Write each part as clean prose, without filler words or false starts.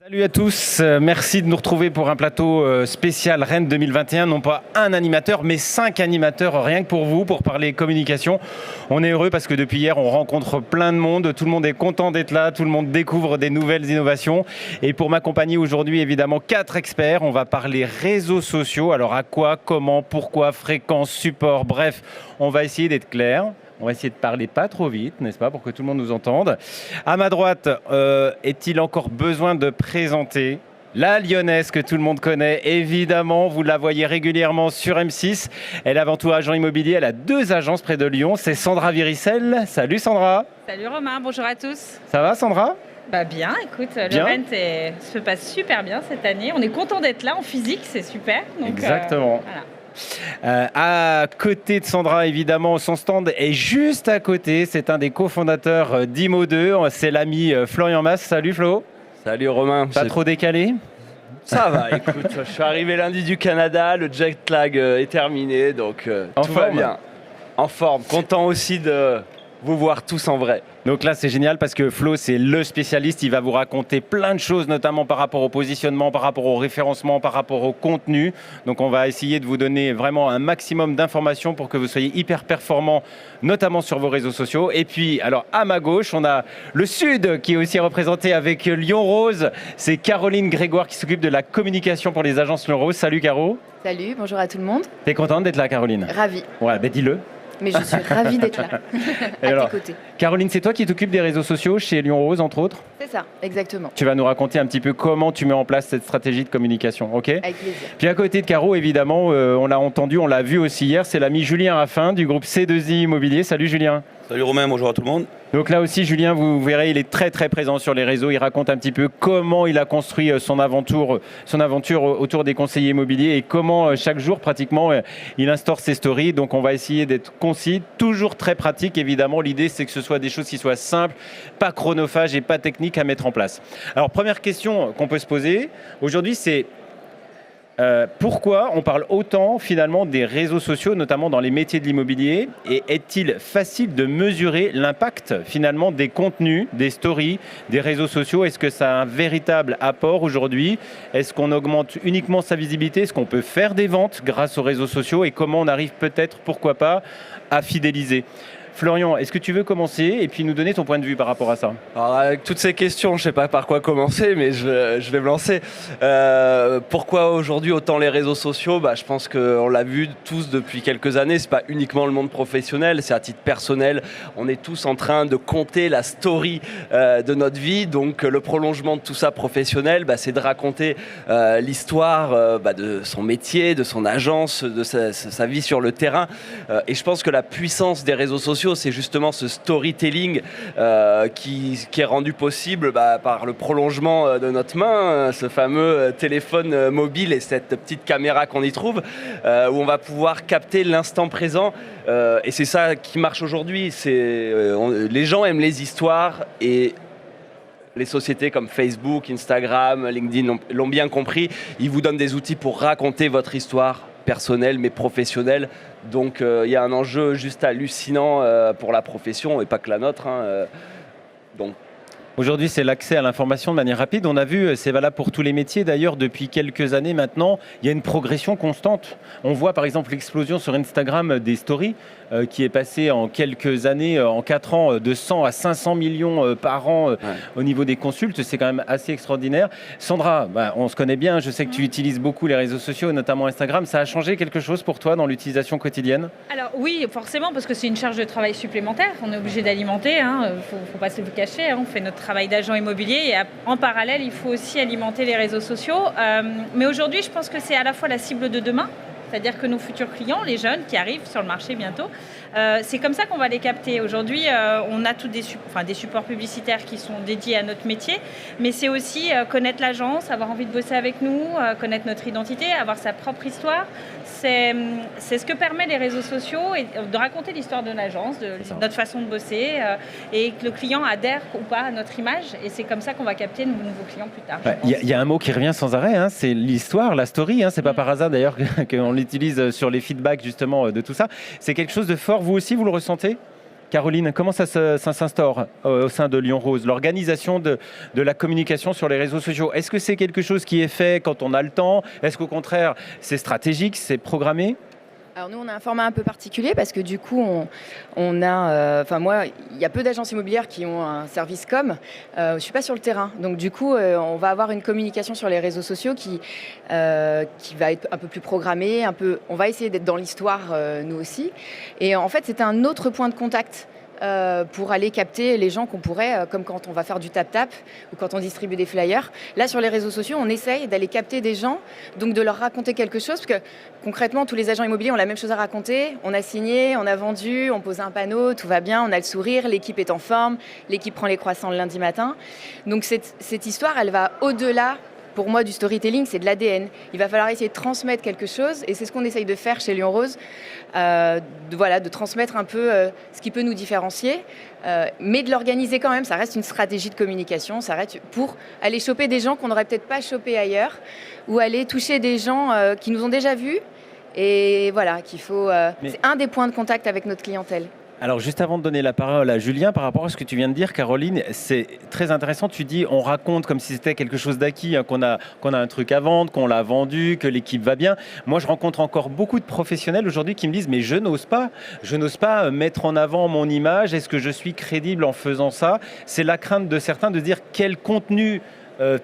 Salut à tous, merci de nous retrouver pour un plateau spécial Rennes 2021, non pas un animateur mais 5 animateurs rien que pour vous, pour parler communication. On est heureux parce que depuis hier on rencontre plein de monde, tout le monde est content d'être là, tout le monde découvre des nouvelles innovations et pour m'accompagner aujourd'hui évidemment 4 experts, on va parler réseaux sociaux, alors à quoi, comment, pourquoi, fréquence, support, bref, on va essayer d'être clair. On va essayer de parler pas trop vite, n'est-ce pas, pour que tout le monde nous entende. À ma droite, est-il encore besoin de présenter la Lyonnaise que tout le monde connaît? Évidemment, vous la voyez régulièrement sur M6. Elle est avant tout agent immobilier. Elle a 2 agences près de Lyon. C'est Sandra Viricel. Salut Sandra. Salut Romain, bonjour à tous. Ça va Sandra? Bah bien, écoute, bien. le Rennes se passe super bien cette année. On est content d'être là en physique, c'est super. Donc, exactement. Voilà. À côté de Sandra, évidemment, son stand est juste à côté. C'est un des cofondateurs d'Imo2. C'est l'ami Florian Mas. Salut Flo. Salut Romain. Pas trop décalé? Ça va, écoute, je suis arrivé lundi du Canada, le jet lag est terminé, donc tout va bien. En forme, content aussi de vous voir tous en vrai. Donc là, c'est génial parce que Flo, c'est le spécialiste. Il va vous raconter plein de choses, notamment par rapport au positionnement, par rapport au référencement, par rapport au contenu. Donc on va essayer de vous donner vraiment un maximum d'informations pour que vous soyez hyper performants, notamment sur vos réseaux sociaux. Et puis, alors à ma gauche, on a le Sud qui est aussi représenté avec Lyon Rose. C'est Caroline Grégoire qui s'occupe de la communication pour les agences Lyon Rose. Salut Caro. Salut, bonjour à tout le monde. T'es contente d'être là, Caroline? Ravie. Ouais, ben dis-le. Mais je suis ravie d'être là, à tes côtés. Caroline, c'est toi qui t'occupes des réseaux sociaux chez Lyon Rose, entre autres? C'est ça, exactement. Tu vas nous raconter un petit peu comment tu mets en place cette stratégie de communication, ok? Avec plaisir. Puis à côté de Caro, évidemment, on l'a entendu, on l'a vu aussi hier, c'est l'ami Julien Raffin du groupe C2I Immobilier. Salut Julien. Salut Romain, bonjour à tout le monde. Donc là aussi, Julien, vous verrez, il est très très présent sur les réseaux. Il raconte un petit peu comment il a construit son aventure autour des conseillers immobiliers et comment chaque jour, pratiquement, il instaure ses stories. Donc on va essayer d'être concis, toujours très pratique. Évidemment, l'idée, c'est que ce soit des choses qui soient simples, pas chronophages et pas techniques à mettre en place. Alors, première question qu'on peut se poser aujourd'hui, c'est pourquoi on parle autant finalement des réseaux sociaux, notamment dans les métiers de l'immobilier, et est-il facile de mesurer l'impact finalement des contenus, des stories, des réseaux sociaux? Est-ce que ça a un véritable apport aujourd'hui? Est-ce qu'on augmente uniquement sa visibilité? Est-ce qu'on peut faire des ventes grâce aux réseaux sociaux? Et comment on arrive peut-être, pourquoi pas, à fidéliser? Florian, est-ce que tu veux commencer et puis nous donner ton point de vue par rapport à ça? Alors avec toutes ces questions, je ne sais pas par quoi commencer, mais je vais me lancer. Pourquoi aujourd'hui autant les réseaux sociaux? Je pense qu'on l'a vu tous depuis quelques années, ce n'est pas uniquement le monde professionnel, c'est à titre personnel. On est tous en train de compter la story de notre vie, donc le prolongement de tout ça professionnel, c'est de raconter l'histoire de son métier, de son agence, de sa vie sur le terrain. Et je pense que la puissance des réseaux sociaux, c'est justement ce storytelling qui est rendu possible par le prolongement de notre main, ce fameux téléphone mobile et cette petite caméra qu'on y trouve, où on va pouvoir capter l'instant présent. Et c'est ça qui marche aujourd'hui. Les gens aiment les histoires et les sociétés comme Facebook, Instagram, LinkedIn l'ont bien compris. Ils vous donnent des outils pour raconter votre histoire personnelle mais professionnelle. Donc il y a un enjeu juste hallucinant pour la profession et pas que la nôtre. Donc aujourd'hui, c'est l'accès à l'information de manière rapide. On a vu, c'est valable pour tous les métiers d'ailleurs, depuis quelques années maintenant, il y a une progression constante. On voit par exemple l'explosion sur Instagram des stories qui est passée en quelques années, en 4 ans, de 100 à 500 millions par an au niveau des consultes. C'est quand même assez extraordinaire. Sandra, on se connaît bien, je sais que tu utilises beaucoup les réseaux sociaux, notamment Instagram. Ça a changé quelque chose pour toi dans l'utilisation quotidienne? Alors oui, forcément, parce que c'est une charge de travail supplémentaire. On est obligé d'alimenter, faut pas se le cacher. On fait notre travail d'agent immobilier et en parallèle, il faut aussi alimenter les réseaux sociaux. Mais aujourd'hui, je pense que c'est à la fois la cible de demain, c'est-à-dire que nos futurs clients, les jeunes qui arrivent sur le marché bientôt, c'est comme ça qu'on va les capter. Aujourd'hui, on a tous des supports publicitaires qui sont dédiés à notre métier, mais c'est aussi connaître l'agence, avoir envie de bosser avec nous, connaître notre identité, avoir sa propre histoire. C'est ce que permet les réseaux sociaux, et de raconter l'histoire de l'agence, de notre façon de bosser, et que le client adhère ou pas à notre image. Et c'est comme ça qu'on va capter de nouveaux clients plus tard. Il y a un mot qui revient sans arrêt, c'est l'histoire, la story. C'est pas par hasard d'ailleurs qu'on l'utilise sur les feedbacks justement de tout ça. C'est quelque chose de fort. Vous aussi, vous le ressentez? Caroline, comment ça s'instaure au sein de Lyon Rose, l'organisation de la communication sur les réseaux sociaux? Est-ce que c'est quelque chose qui est fait quand on a le temps? Est-ce qu'au contraire, c'est stratégique, c'est programmé? Alors nous, on a un format un peu particulier parce que du coup, on a, moi, il y a peu d'agences immobilières qui ont un service com. Je suis pas sur le terrain, donc du coup, on va avoir une communication sur les réseaux sociaux qui va être un peu plus programmée, on va essayer d'être dans l'histoire, nous aussi. Et en fait, c'est un autre point de contact. Pour aller capter les gens qu'on pourrait, comme quand on va faire du tap-tap ou quand on distribue des flyers. Là, sur les réseaux sociaux, on essaye d'aller capter des gens, donc de leur raconter quelque chose, parce que concrètement, tous les agents immobiliers ont la même chose à raconter. On a signé, on a vendu, on pose un panneau, tout va bien, on a le sourire, l'équipe est en forme, l'équipe prend les croissants le lundi matin. Donc cette histoire, elle va au-delà. Pour moi, du storytelling, c'est de l'ADN. Il va falloir essayer de transmettre quelque chose, et c'est ce qu'on essaye de faire chez Lyon Rose, de transmettre un peu ce qui peut nous différencier, mais de l'organiser quand même. Ça reste une stratégie de communication, ça reste pour aller choper des gens qu'on n'aurait peut-être pas chopés ailleurs, ou aller toucher des gens qui nous ont déjà vus, et voilà, qu'il faut. C'est un des points de contact avec notre clientèle. Alors juste avant de donner la parole à Julien, par rapport à ce que tu viens de dire, Caroline, c'est très intéressant. Tu dis, on raconte comme si c'était quelque chose d'acquis, hein, qu'on a un truc à vendre, qu'on l'a vendu, que l'équipe va bien. Moi, je rencontre encore beaucoup de professionnels aujourd'hui qui me disent, mais je n'ose pas mettre en avant mon image. Est-ce que je suis crédible en faisant ça? C'est la crainte de certains de dire quel contenu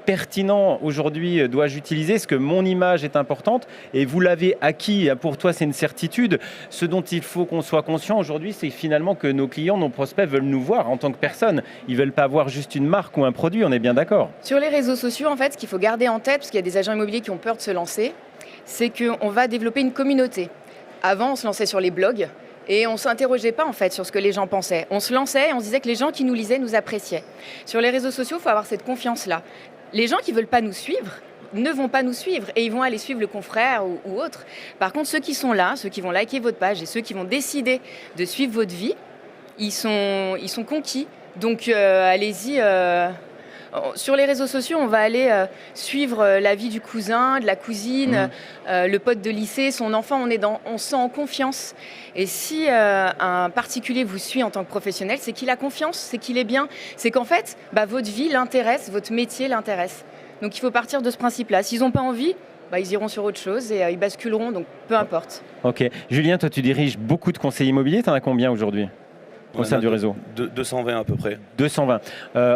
pertinent aujourd'hui dois-je utiliser? Est-ce que mon image est importante? Et vous l'avez acquis, pour toi c'est une certitude. Ce dont il faut qu'on soit conscient aujourd'hui, c'est finalement que nos clients, nos prospects veulent nous voir en tant que personne. Ils ne veulent pas voir juste une marque ou un produit, on est bien d'accord. Sur les réseaux sociaux, en fait, ce qu'il faut garder en tête, parce qu'il y a des agents immobiliers qui ont peur de se lancer, c'est qu'on va développer une communauté. Avant, on se lançait sur les blogs. Et on ne s'interrogeait pas en fait sur ce que les gens pensaient. On se lançait et on se disait que les gens qui nous lisaient nous appréciaient. Sur les réseaux sociaux, il faut avoir cette confiance-là. Les gens qui ne veulent pas nous suivre ne vont pas nous suivre et ils vont aller suivre le confrère ou autre. Par contre, ceux qui sont là, ceux qui vont liker votre page et ceux qui vont décider de suivre votre vie, ils sont conquis. Donc allez-y. Sur les réseaux sociaux, on va aller suivre la vie du cousin, de la cousine, le pote de lycée, son enfant. On se sent en confiance. Et si un particulier vous suit en tant que professionnel, c'est qu'il a confiance, c'est qu'il est bien. C'est qu'en fait, votre vie l'intéresse, votre métier l'intéresse. Donc il faut partir de ce principe-là. S'ils n'ont pas envie, ils iront sur autre chose et ils basculeront. Donc peu importe. Ok. Julien, toi tu diriges beaucoup de conseillers immobiliers. Tu en as combien aujourd'hui ? Au sein du réseau 220 à peu près. 220.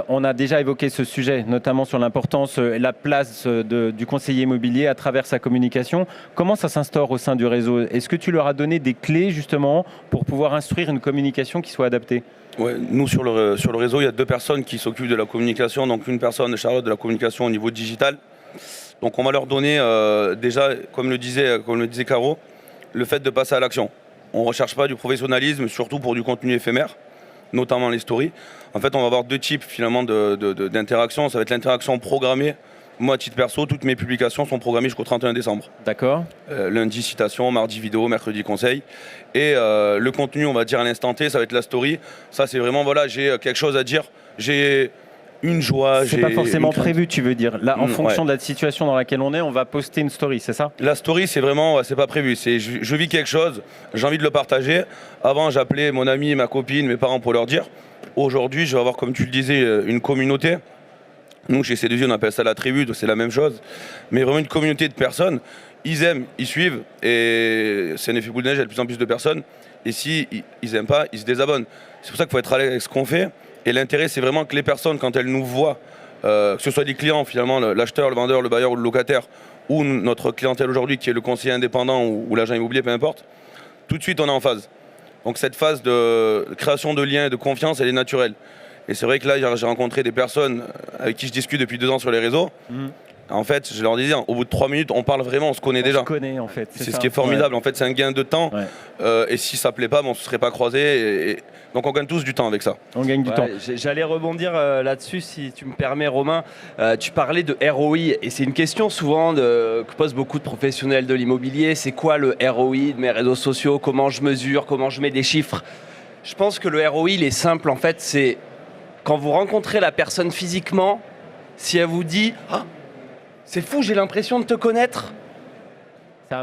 On a déjà évoqué ce sujet, notamment sur l'importance et la place du conseiller immobilier à travers sa communication. Comment ça s'instaure au sein du réseau? Est-ce que tu leur as donné des clés justement pour pouvoir instruire une communication qui soit adaptée? Ouais, nous sur le réseau, il y a 2 personnes qui s'occupent de la communication. Donc une personne, Charlotte, de la communication au niveau digital. Donc on va leur donner déjà, comme le disait Caro, le fait de passer à l'action. On ne recherche pas du professionnalisme, surtout pour du contenu éphémère, notamment les stories. En fait, on va avoir 2 types finalement d'interactions. Ça va être l'interaction programmée. Moi, à titre perso, toutes mes publications sont programmées jusqu'au 31 décembre. D'accord. Lundi, citation, mardi, vidéo, mercredi, conseil. Et le contenu, on va dire à l'instant T, ça va être la story. Ça, c'est vraiment, voilà, j'ai quelque chose à dire. J'ai une joie. C'est pas forcément prévu, tu veux dire. Là, en fonction de la situation dans laquelle on est, on va poster une story, c'est ça? La story, c'est vraiment, c'est pas prévu. C'est je vis quelque chose, j'ai envie de le partager. Avant, j'appelais mon ami, ma copine, mes parents pour leur dire. Aujourd'hui, je vais avoir, comme tu le disais, une communauté. Nous, chez C2I, on appelle ça la tribu, c'est la même chose. Mais vraiment une communauté de personnes. Ils aiment, ils suivent. Et c'est un effet boule de neige, il y a de plus en plus de personnes. Et si ils n'aiment pas, ils se désabonnent. C'est pour ça qu'il faut être à l'aise avec ce qu'on fait. Et l'intérêt, c'est vraiment que les personnes, quand elles nous voient, que ce soit des clients, finalement, l'acheteur, le vendeur, le bailleur ou le locataire, ou notre clientèle aujourd'hui, qui est le conseiller indépendant ou l'agent immobilier, peu importe, tout de suite, on est en phase. Donc cette phase de création de liens et de confiance, elle est naturelle. Et c'est vrai que là, j'ai rencontré des personnes avec qui je discute depuis 2 ans sur les réseaux. En fait, je leur disais, au bout de 3 minutes, on parle vraiment, on se connaît déjà. On se connaît, en fait. C'est ce qui est formidable. En fait, c'est un gain de temps. Et si ça ne plaît pas, on ne se serait pas croisés. Donc, on gagne tous du temps avec ça. On gagne du temps. J'allais rebondir là-dessus, si tu me permets, Romain. Tu parlais de ROI. Et c'est une question souvent que posent beaucoup de professionnels de l'immobilier. C'est quoi le ROI de mes réseaux sociaux? Comment je mesure? Comment je mets des chiffres? Je pense que le ROI, il est simple. En fait, c'est quand vous rencontrez la personne physiquement, si elle vous dit « c'est fou, j'ai l'impression de te connaître »,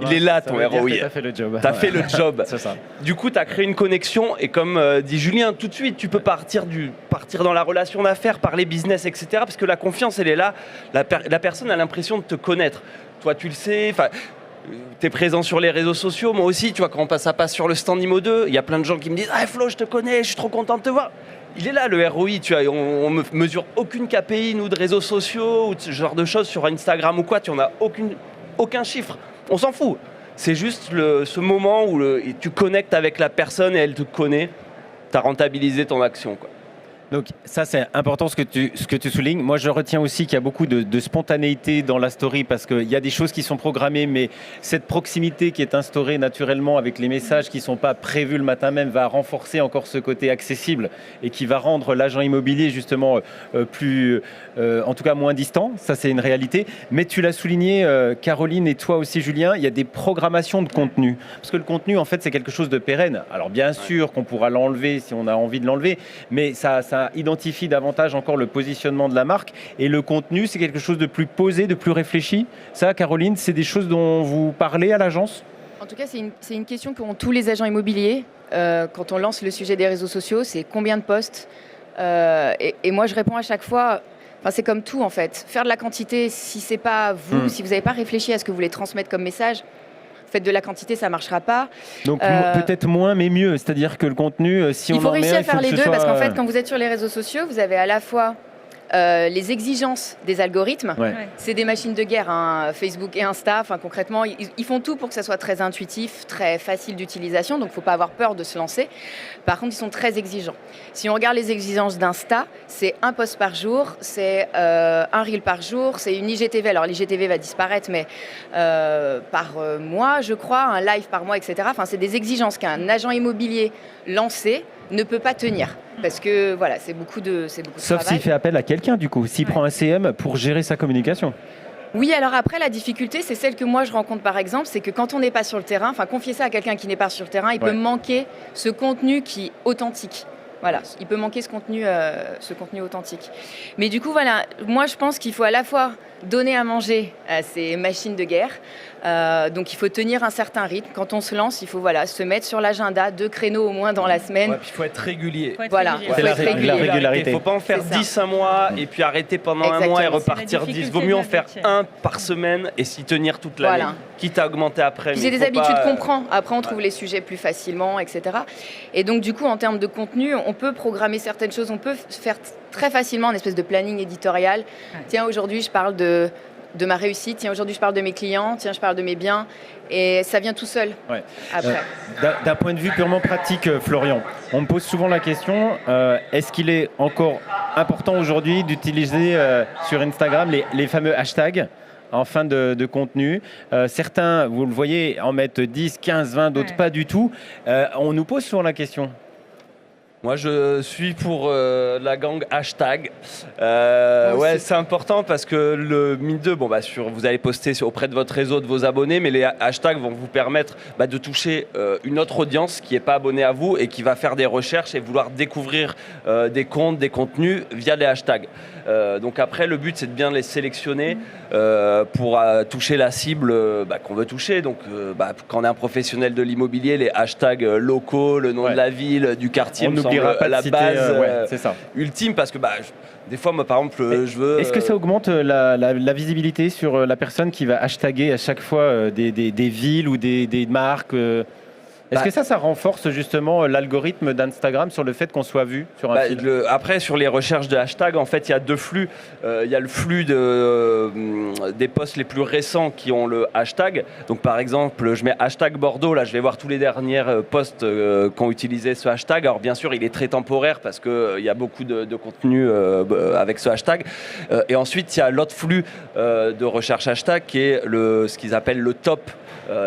Il est là, ton ROI. Tu as fait le job. Tu as fait le job. C'est ça. Du coup, tu as créé une connexion et comme dit Julien, tout de suite, tu peux partir dans la relation d'affaires, parler business, etc. Parce que la confiance, elle est là. La personne a l'impression de te connaître. Toi, tu le sais. Tu es présent sur les réseaux sociaux. Moi aussi, tu vois, quand ça passe sur le stand IMO 2, il y a plein de gens qui me disent « Ah Flo, je te connais, je suis trop content de te voir ». Il est là le ROI, tu vois, on ne mesure aucune KPI, nous, de réseaux sociaux ou de ce genre de choses sur Instagram ou quoi, tu n'en as aucun chiffre. On s'en fout. C'est juste ce moment où tu connectes avec la personne et elle te connaît, tu as rentabilisé ton action, quoi. Donc ça c'est important ce que tu soulignes. Moi je retiens aussi qu'il y a beaucoup de spontanéité dans la story parce qu'il y a des choses qui sont programmées mais cette proximité qui est instaurée naturellement avec les messages qui ne sont pas prévus le matin même va renforcer encore ce côté accessible et qui va rendre l'agent immobilier justement plus, en tout cas moins distant. Ça c'est une réalité. Mais tu l'as souligné Caroline et toi aussi Julien, il y a des programmations de contenu. Parce que le contenu en fait c'est quelque chose de pérenne. Alors bien sûr qu'on pourra l'enlever si on a envie de l'enlever, mais ça identifie davantage encore le positionnement de la marque et le contenu, c'est quelque chose de plus posé, de plus réfléchi. Ça, Caroline, c'est des choses dont vous parlez à l'agence ? En tout cas, c'est une question qu'ont tous les agents immobiliers quand on lance le sujet des réseaux sociaux, c'est combien de posts et moi, je réponds à chaque fois, c'est comme tout en fait. Faire de la quantité, si c'est pas vous, si vous n'avez pas réfléchi à ce que vous voulez transmettre comme message, faites de la quantité, ça ne marchera pas. Donc peut-être moins, mais mieux. C'est-à-dire que le contenu, si on en met, il faut réussir à faire les deux, parce qu'en fait, soit... quand vous êtes sur les réseaux sociaux, vous avez à la fois les exigences des algorithmes. Ouais. C'est des machines de guerre, hein, Facebook et Insta. Enfin, concrètement, ils font tout pour que ça soit très intuitif, très facile d'utilisation. Donc, il ne faut pas avoir peur de se lancer. Par contre, ils sont très exigeants. Si on regarde les exigences d'Insta, c'est un post par jour, c'est un reel par jour, c'est une IGTV. Alors, l'IGTV va disparaître, mais par mois, je crois, un live par mois, etc. Enfin, c'est des exigences qu'un agent immobilier lancé ne peut pas tenir. Parce que voilà, c'est beaucoup de Sauf s'il fait appel à quelqu'un, du coup, s'il prend un CM pour gérer sa communication. Oui, alors après, la difficulté, c'est celle que moi je rencontre par exemple, c'est que quand on n'est pas sur le terrain, confier ça à quelqu'un qui n'est pas sur le terrain, il peut manquer ce contenu qui est authentique. Voilà, il peut manquer ce contenu authentique. Mais du coup, voilà, moi je pense qu'il faut à la fois donner à manger à ces machines de guerre. Donc il faut tenir un certain rythme. Quand on se lance, il faut se mettre sur l'agenda 2 créneaux au moins dans la semaine. Ouais, puis il faut être régulier. Il faut être régulier. La régularité. Il ne faut pas en faire 10 un mois et puis arrêter pendant un mois et repartir 10. Il vaut mieux en faire un par semaine et s'y tenir toute l'année. Quitte à augmenter après. Puis j'ai des habitudes qu'on prend. Après, on trouve les sujets plus facilement, etc. Et donc du coup, en termes de contenu, on peut programmer certaines choses. On peut faire très facilement une espèce de planning éditorial. Ouais. Tiens, aujourd'hui, je parle de ma réussite. Tiens, aujourd'hui, je parle de mes clients. Tiens, je parle de mes biens. Et ça vient tout seul après. D'un point de vue purement pratique, Florian, on me pose souvent la question, est-ce qu'il est encore important aujourd'hui d'utiliser sur Instagram les fameux hashtags en fin de contenu. Certains, vous le voyez, en mettent 10, 15, 20, d'autres pas du tout. On nous pose souvent la question. Moi, je suis pour la gang hashtag. C'est important parce que mine 2, vous allez poster auprès de votre réseau, de vos abonnés, mais les hashtags vont vous permettre de toucher une autre audience qui n'est pas abonnée à vous et qui va faire des recherches et vouloir découvrir des comptes, des contenus via les hashtags. Donc après, le but, c'est de bien les sélectionner pour toucher la cible qu'on veut toucher. Donc, quand on est un professionnel de l'immobilier, les hashtags locaux, le nom de la ville, du quartier, la base c'est ça. ultime, parce que des fois, moi, par exemple, je veux... Est-ce que ça augmente la visibilité sur la personne qui va hashtaguer à chaque fois des villes ou des marques Est-ce que ça renforce justement l'algorithme d'Instagram sur le fait qu'on soit vu sur un feed ? Après, sur les recherches de hashtags, en fait, il y a deux flux. Il y a le flux des posts les plus récents qui ont le hashtag. Donc, par exemple, je mets hashtag Bordeaux. Là, je vais voir tous les derniers posts qui ont utilisé ce hashtag. Alors, bien sûr, il est très temporaire parce qu'il y a beaucoup de contenu avec ce hashtag. Et ensuite, il y a l'autre flux de recherche hashtag qui est ce qu'ils appellent le top.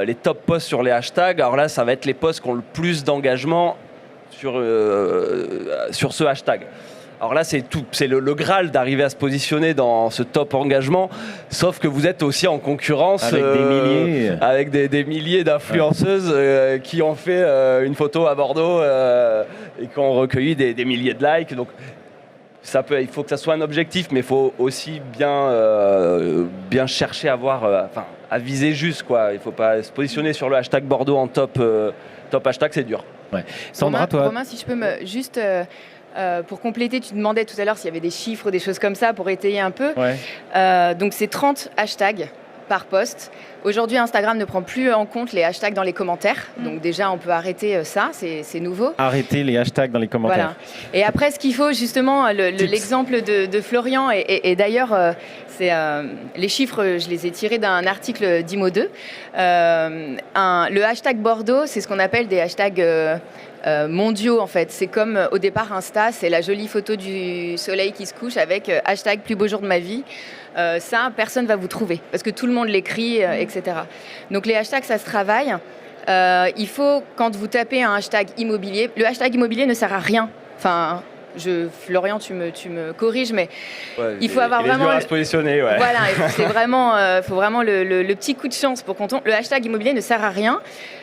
Les top posts sur les hashtags. Alors là, ça va être les posts qui ont le plus d'engagement sur ce hashtag. Alors là, c'est le Graal d'arriver à se positionner dans ce top engagement, sauf que vous êtes aussi en concurrence avec des milliers d'influenceuses qui ont fait une photo à Bordeaux et qui ont recueilli des milliers de likes. Donc, il faut que ça soit un objectif, mais il faut aussi bien chercher à viser juste, quoi. Il ne faut pas se positionner sur le hashtag Bordeaux en top hashtag, c'est dur. Ouais. Sandra, toi Romain, si je peux juste pour compléter, tu demandais tout à l'heure s'il y avait des chiffres, des choses comme ça pour étayer un peu. Ouais. Donc c'est 30 hashtags par post. Aujourd'hui, Instagram ne prend plus en compte les hashtags dans les commentaires. Donc déjà, on peut arrêter ça, c'est nouveau. Arrêtez les hashtags dans les commentaires. Voilà. Et après, ce qu'il faut, justement, l'exemple de Florian, et d'ailleurs, les chiffres, je les ai tirés d'un article d'Imo2. Le hashtag Bordeaux, c'est ce qu'on appelle des hashtags mondiaux, en fait. C'est comme, au départ, Insta, c'est la jolie photo du soleil qui se couche avec hashtag plus beau jour de ma vie. Ça, personne ne va vous trouver, parce que tout le monde l'écrit, etc. Donc les hashtags, ça se travaille. Il faut, quand vous tapez un hashtag immobilier, le hashtag immobilier ne sert à rien. Enfin, Florian, tu me corriges, mais il faut avoir vraiment... à se positionner, ouais. Voilà, c'est vraiment, faut vraiment le petit coup de chance pour qu'on tombe. Le hashtag immobilier ne sert à rien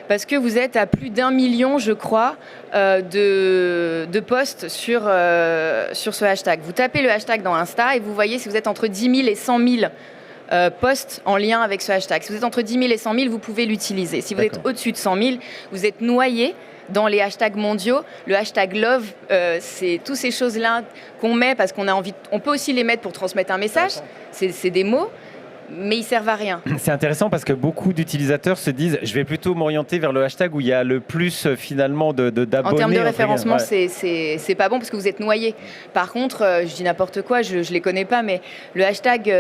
parce que vous êtes à plus d'1 million, je crois, de posts sur ce hashtag. Vous tapez le hashtag dans Insta et vous voyez si vous êtes entre 10 000 et 100 000 posts en lien avec ce hashtag. Si vous êtes entre 10 000 et 100 000, vous pouvez l'utiliser. Si vous êtes au-dessus de 100 000, vous êtes noyé dans les hashtags mondiaux. Le hashtag love, c'est toutes ces choses-là qu'on met parce qu'on a envie. On peut aussi les mettre pour transmettre un message. C'est des mots, mais ils servent à rien. C'est intéressant parce que beaucoup d'utilisateurs se disent je vais plutôt m'orienter vers le hashtag où il y a le plus finalement d'abonnés. En termes de référencement, c'est pas bon parce que vous êtes noyé. Par contre, je dis n'importe quoi, je les connais pas, mais le hashtag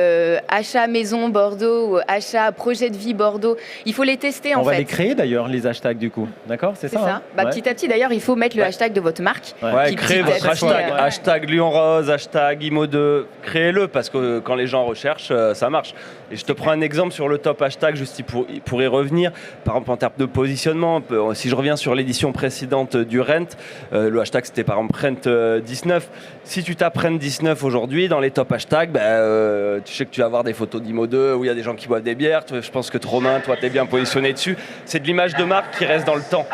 achat maison Bordeaux ou achat projet de vie Bordeaux, il faut les tester en fait. On va les créer d'ailleurs, les hashtags du coup. D'accord, c'est ça. Hein, ouais. Petit à petit d'ailleurs, il faut mettre le hashtag de votre marque. Créez votre hashtag. Hashtag Lyon Rose, hashtag Imo2. Créez-le parce que quand les gens recherchent, ça marche. Et je te prends un exemple sur le top hashtag, juste pour y revenir. Par exemple, en termes de positionnement, si je reviens sur l'édition précédente du Rent, le hashtag c'était par exemple Rent19. Si tu tapes Rent19 aujourd'hui, dans les top hashtags, tu sais que tu vas avoir des photos d'Imo2 où il y a des gens qui boivent des bières. Je pense que Romain, toi, tu es bien positionné dessus. C'est de l'image de marque qui reste dans le temps.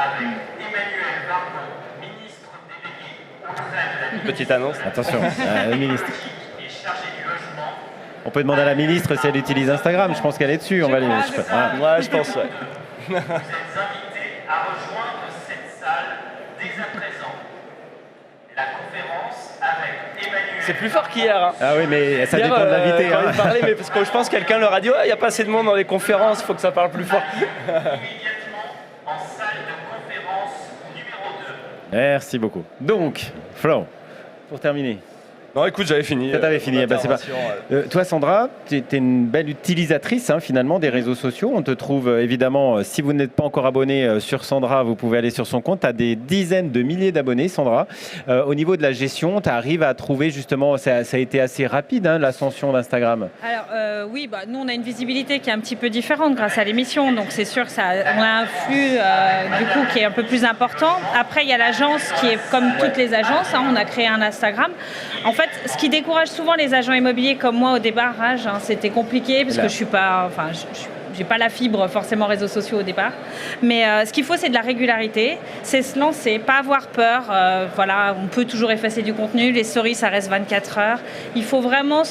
Petite annonce. Attention, le ministre. On peut demander à la ministre si elle utilise Instagram. Je pense qu'elle est dessus. Ouais, je pense. Ouais. Vous êtes invités à rejoindre cette salle dès à présent. La conférence avec Emmanuel. C'est plus fort qu'hier. Hein. Ah oui, mais ça dépend de l'invité. Il parlait, mais parce que je pense que quelqu'un leur a dit il n'y a pas assez de monde dans les conférences, il faut que ça parle plus fort. Immédiatement en salle de conférence numéro 2. Merci beaucoup. Donc, Flo, pour terminer. Non, écoute, j'avais fini. T'avais fini. C'est pas... toi, Sandra, tu es une belle utilisatrice finalement des réseaux sociaux. On te trouve évidemment, si vous n'êtes pas encore abonné sur Sandra, vous pouvez aller sur son compte. Tu as des dizaines de milliers d'abonnés, Sandra. Au niveau de la gestion, tu arrives à trouver justement, ça a été assez rapide, l'ascension d'Instagram. Alors oui, nous on a une visibilité qui est un petit peu différente grâce à l'émission. Donc c'est sûr, on a un flux du coup qui est un peu plus important. Après, il y a l'agence qui est comme toutes les agences. On a créé un Instagram. En fait, ce qui décourage souvent les agents immobiliers comme moi au débarrage, c'était compliqué parce que je suis pas, j'ai pas la fibre forcément réseaux sociaux au départ. Mais ce qu'il faut, c'est de la régularité, c'est se lancer, pas avoir peur. On peut toujours effacer du contenu. Les stories, ça reste 24 heures. Il faut vraiment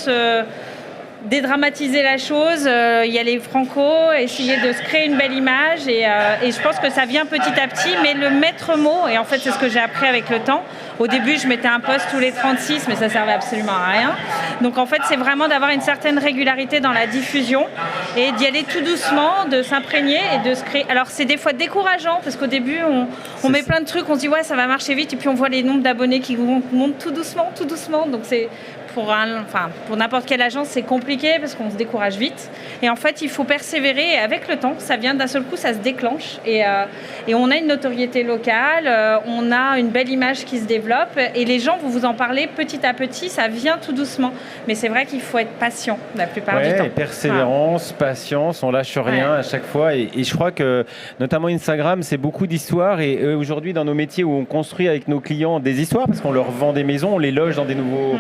dédramatiser la chose, y aller franco, essayer de se créer une belle image et je pense que ça vient petit à petit, mais le maître mot, et en fait c'est ce que j'ai appris avec le temps, au début je mettais un post tous les 36 mais ça servait absolument à rien, donc en fait c'est vraiment d'avoir une certaine régularité dans la diffusion et d'y aller tout doucement, de s'imprégner et de se créer. Alors c'est des fois décourageant parce qu'au début on met plein de trucs, on se dit ouais ça va marcher vite et puis on voit les nombres d'abonnés qui montent tout doucement, donc c'est pour n'importe quelle agence, c'est compliqué parce qu'on se décourage vite. Et en fait, il faut persévérer. Et avec le temps, ça vient d'un seul coup, ça se déclenche. Et on a une notoriété locale, on a une belle image qui se développe. Et les gens vont vous en parler petit à petit. Ça vient tout doucement. Mais c'est vrai qu'il faut être patient la plupart du temps. Et persévérance, patience, on lâche rien à chaque fois. Et je crois que, notamment Instagram, c'est beaucoup d'histoires. Et aujourd'hui, dans nos métiers où on construit avec nos clients des histoires, parce qu'on leur vend des maisons, on les loge dans des nouveaux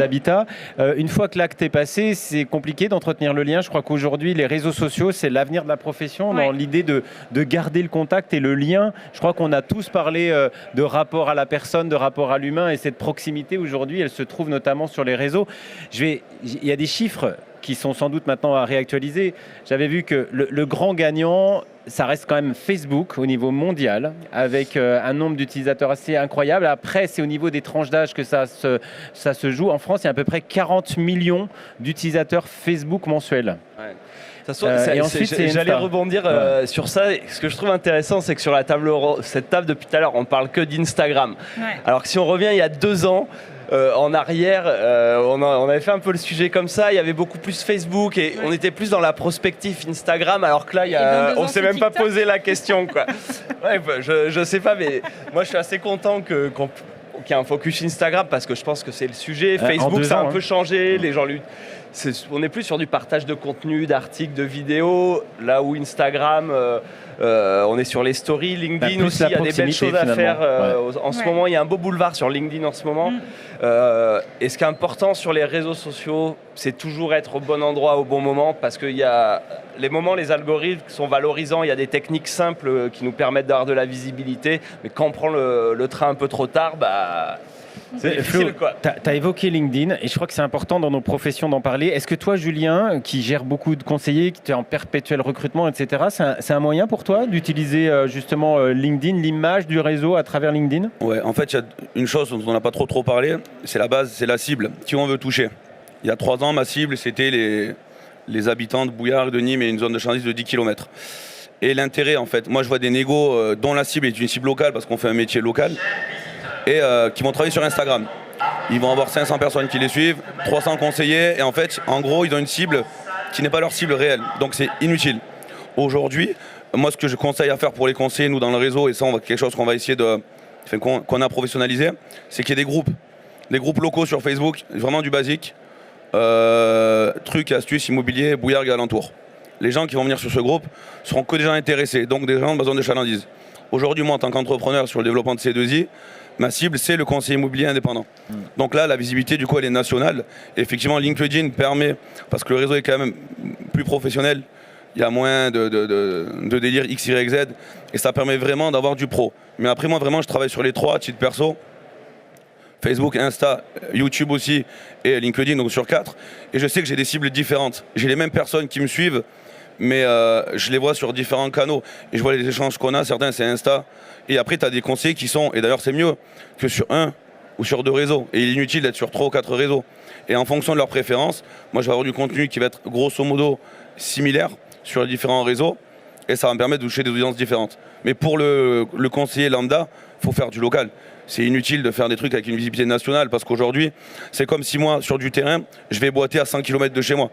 habitats. Une fois que l'acte est passé, c'est compliqué d'entretenir le lien. Je crois qu'aujourd'hui, les réseaux sociaux, c'est l'avenir de la profession, dans l'idée de garder le contact et le lien. Je crois qu'on a tous parlé de rapport à la personne, de rapport à l'humain, et cette proximité, aujourd'hui, elle se trouve notamment sur les réseaux. Il y a des chiffres qui sont sans doute maintenant à réactualiser. J'avais vu que le grand gagnant, ça reste quand même Facebook au niveau mondial, avec un nombre d'utilisateurs assez incroyable. Après, c'est au niveau des tranches d'âge que ça se joue. En France, il y a à peu près 40 millions d'utilisateurs Facebook mensuels. Ouais. Et ensuite, j'allais rebondir sur ça. Ce que je trouve intéressant, c'est que sur cette table depuis tout à l'heure, on parle que d'Instagram. Ouais. Alors que si on revient il y a 2 ans, en arrière, on avait fait un peu le sujet comme ça. Il y avait beaucoup plus Facebook et on était plus dans la prospective Instagram. Alors que là, on ne s'est même pas posé la question, quoi. Ouais, je sais pas, mais moi je suis assez content qu'il y ait un focus Instagram parce que je pense que c'est le sujet. Facebook, ça a un peu changé. Les gens on n'est plus sur du partage de contenu, d'articles, de vidéos. Là où Instagram, on est sur les stories. LinkedIn aussi, il y a des belles choses à faire. En ce moment, il y a un beau boulevard sur LinkedIn en ce moment. Et ce qui est important sur les réseaux sociaux, c'est toujours être au bon endroit au bon moment parce qu'il y a les algorithmes sont valorisants. Il y a des techniques simples qui nous permettent d'avoir de la visibilité. Mais quand on prend le train un peu trop tard, c'est difficile, quoi. Tu as évoqué LinkedIn et je crois que c'est important dans nos professions d'en parler. Est-ce que toi, Julien, qui gère beaucoup de conseillers, qui est en perpétuel recrutement, etc., c'est un moyen pour toi d'utiliser justement LinkedIn, l'image du réseau à travers LinkedIn ? Ouais, en fait, il y a une chose dont on n'a pas trop parlé, c'est la base, c'est la cible. Qui on veut toucher. Il y a 3 ans, ma cible, c'était les habitants de Bouillard, de Nîmes et une zone de Chandise de 10 km. Et l'intérêt, en fait, moi je vois des négos dont la cible est une cible locale parce qu'on fait un métier local et qui vont travailler sur Instagram. Ils vont avoir 500 personnes qui les suivent, 300 conseillers et en fait, en gros, ils ont une cible qui n'est pas leur cible réelle. Donc c'est inutile. Aujourd'hui, moi ce que je conseille à faire pour les conseillers, nous dans le réseau, et ça, quelque chose qu'on va essayer qu'on a professionnalisé, c'est qu'il y ait des groupes locaux sur Facebook, vraiment du basique, trucs, astuces, immobilier, Bouillard et alentour. Les gens qui vont venir sur ce groupe seront que des gens intéressés, donc des gens besoin de chalandise. Aujourd'hui, moi, en tant qu'entrepreneur sur le développement de C2I, ma cible, c'est le conseiller immobilier indépendant. Donc là, la visibilité, du coup, elle est nationale. Et effectivement, LinkedIn permet, parce que le réseau est quand même plus professionnel, il y a moins de délire X, Y, Z, et ça permet vraiment d'avoir du pro. Mais après, moi, vraiment, je travaille sur les 3 à titre perso. Facebook, Insta, YouTube aussi, et LinkedIn, donc sur 4. Et je sais que j'ai des cibles différentes. J'ai les mêmes personnes qui me suivent, mais je les vois sur différents canaux. Et je vois les échanges qu'on a, certains c'est Insta. Et après, tu as des conseillers qui sont, et d'ailleurs c'est mieux que sur 1 ou sur 2 réseaux. Et il est inutile d'être sur 3 ou 4 réseaux. Et en fonction de leurs préférences, moi je vais avoir du contenu qui va être grosso modo similaire sur les différents réseaux. Et ça va me permettre de toucher des audiences différentes. Mais pour le conseiller lambda, il faut faire du local. C'est inutile de faire des trucs avec une visibilité nationale parce qu'aujourd'hui, c'est comme si moi, sur du terrain, je vais boiter à 100 km de chez moi.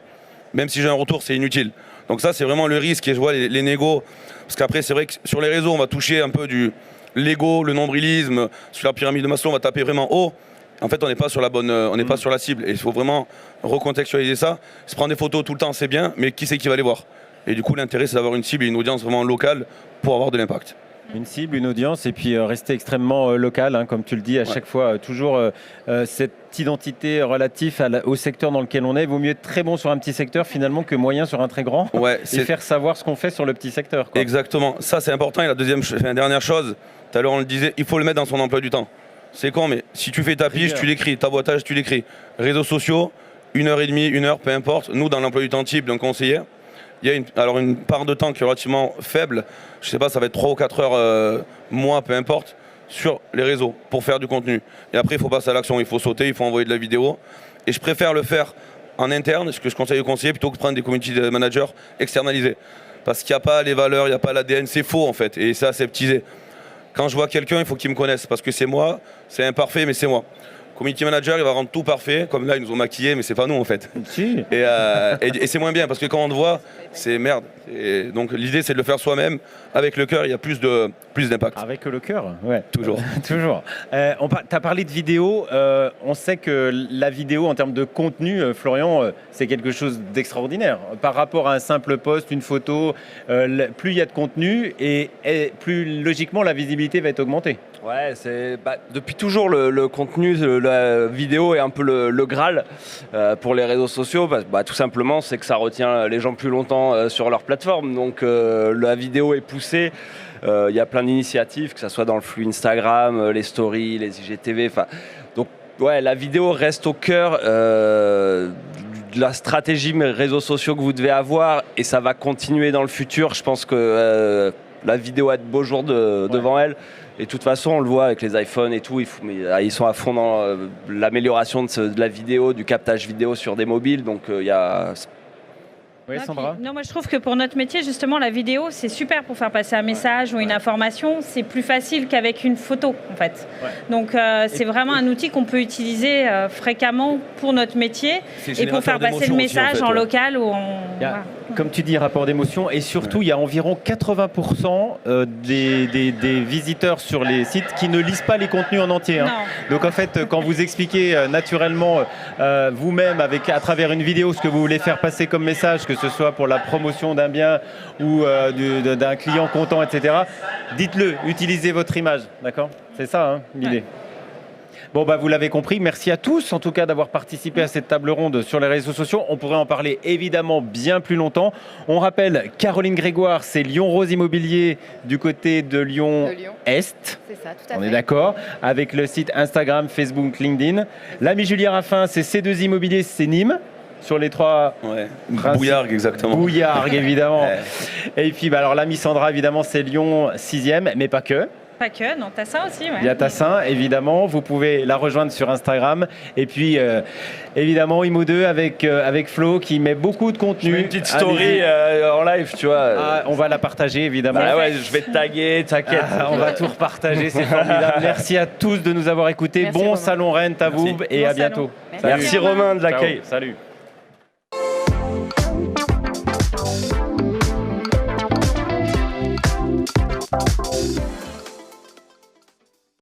Même si j'ai un retour, c'est inutile. Donc ça, c'est vraiment le risque. Et je vois les négos. Parce qu'après, c'est vrai que sur les réseaux, on va toucher un peu du l'ego, le nombrilisme. Sur la pyramide de Maslow, on va taper vraiment haut. En fait, on n'est pas sur la bonne, on n'est pas sur la cible. Et il faut vraiment recontextualiser ça. Se prendre des photos tout le temps, c'est bien, mais qui c'est qui va les voir ? Et du coup, l'intérêt, c'est d'avoir une cible et une audience vraiment locale pour avoir de l'impact. Une cible, une audience, et puis rester extrêmement local, hein, comme tu le dis à chaque fois. Toujours cette identité relative au secteur dans lequel on est. Il vaut mieux être très bon sur un petit secteur finalement que moyen sur un très grand. Et faire savoir ce qu'on fait sur le petit secteur, quoi. Exactement. Ça, c'est important. Et la dernière chose, tout à l'heure on le disait, il faut le mettre dans son emploi du temps. C'est con, mais si tu fais ta pige, tu l'écris. Ta boîtage, tu l'écris. Réseaux sociaux, 1h30, 1 heure, peu importe. Nous, dans l'emploi du temps type d'un conseiller, il y a une part de temps qui est relativement faible. Je sais pas, ça va être 3 ou 4 heures, mois, peu importe, sur les réseaux pour faire du contenu. Et après, il faut passer à l'action. Il faut sauter, il faut envoyer de la vidéo. Et je préfère le faire en interne, ce que je conseille aux conseillers, plutôt que de prendre des community managers externalisés. Parce qu'il n'y a pas les valeurs, il n'y a pas l'ADN. C'est faux, en fait. Et c'est aseptisé. Quand je vois quelqu'un, il faut qu'il me connaisse. Parce que c'est moi, c'est imparfait, mais c'est moi. Community manager, il va rendre tout parfait. Comme là, ils nous ont maquillés, mais c'est pas nous en fait. Si. Et c'est moins bien parce que quand on te voit, c'est merde. Et donc l'idée, c'est de le faire soi-même. Avec le cœur, il y a plus d'impact. Avec le cœur, ouais. Toujours. Toujours. Tu as parlé de vidéo. On sait que la vidéo, en termes de contenu, Florian, c'est quelque chose d'extraordinaire. Par rapport à un simple post, une photo, plus il y a de contenu et plus logiquement la visibilité va être augmentée. Ouais, depuis toujours le contenu, la vidéo est un peu le Graal pour les réseaux sociaux. Tout simplement, c'est que ça retient les gens plus longtemps sur leur plateforme. Donc la vidéo est poussée. Il y a plein d'initiatives, que ce soit dans le flux Instagram, les stories, les IGTV. Donc ouais, la vidéo reste au cœur de la stratégie réseaux sociaux que vous devez avoir, et ça va continuer dans le futur. Je pense que la vidéo a de beaux jours devant elle. Et de toute façon, on le voit avec les iPhones et tout, ils sont à fond dans l'amélioration de la vidéo, du captage vidéo sur des mobiles. Donc il y a... Oui, Sandra ? Non, moi je trouve que pour notre métier, justement, la vidéo, c'est super pour faire passer un message ou une information. C'est plus facile qu'avec une photo, en fait. Ouais. Donc c'est vraiment un outil qu'on peut utiliser fréquemment pour notre métier et pour faire passer le message aussi, en local ou en... Comme tu dis, rapport d'émotion. Et surtout, il y a environ 80% des visiteurs sur les sites qui ne lisent pas les contenus en entier. Hein. Donc en fait, quand vous expliquez naturellement vous-même à travers une vidéo ce que vous voulez faire passer comme message, que ce soit pour la promotion d'un bien ou d'un client content, etc., dites-le, utilisez votre image. D'accord ? C'est ça, hein, l'idée. Ouais. Bon, vous l'avez compris. Merci à tous, en tout cas, d'avoir participé à cette table ronde sur les réseaux sociaux. On pourrait en parler évidemment bien plus longtemps. On rappelle, Caroline Grégoire, c'est Lyon Rose Immobilier du côté de Lyon-Est. C'est ça, tout à fait. On est d'accord. Avec le site Instagram, Facebook, LinkedIn. L'ami Julia Raffin, c'est C2 Immobilier, c'est Nîmes. Sur les trois... Ouais. Bouillargues, exactement. Bouillargues, évidemment. Et puis, alors, l'ami Sandra, évidemment, c'est Lyon 6e, mais pas que. Pas que, non, Tassin aussi. Ouais. Il y a Tassin, évidemment. Vous pouvez la rejoindre sur Instagram. Et puis, évidemment, Imo2 avec Flo qui met beaucoup de contenu. Une petite story en live, tu vois. On va la partager, évidemment. Ouais, je vais te taguer, t'inquiète. On va tout repartager, c'est formidable. Merci à tous de nous avoir écoutés. Bon salon Rennes à vous et à bientôt. Merci Romain de l'accueil. Salut.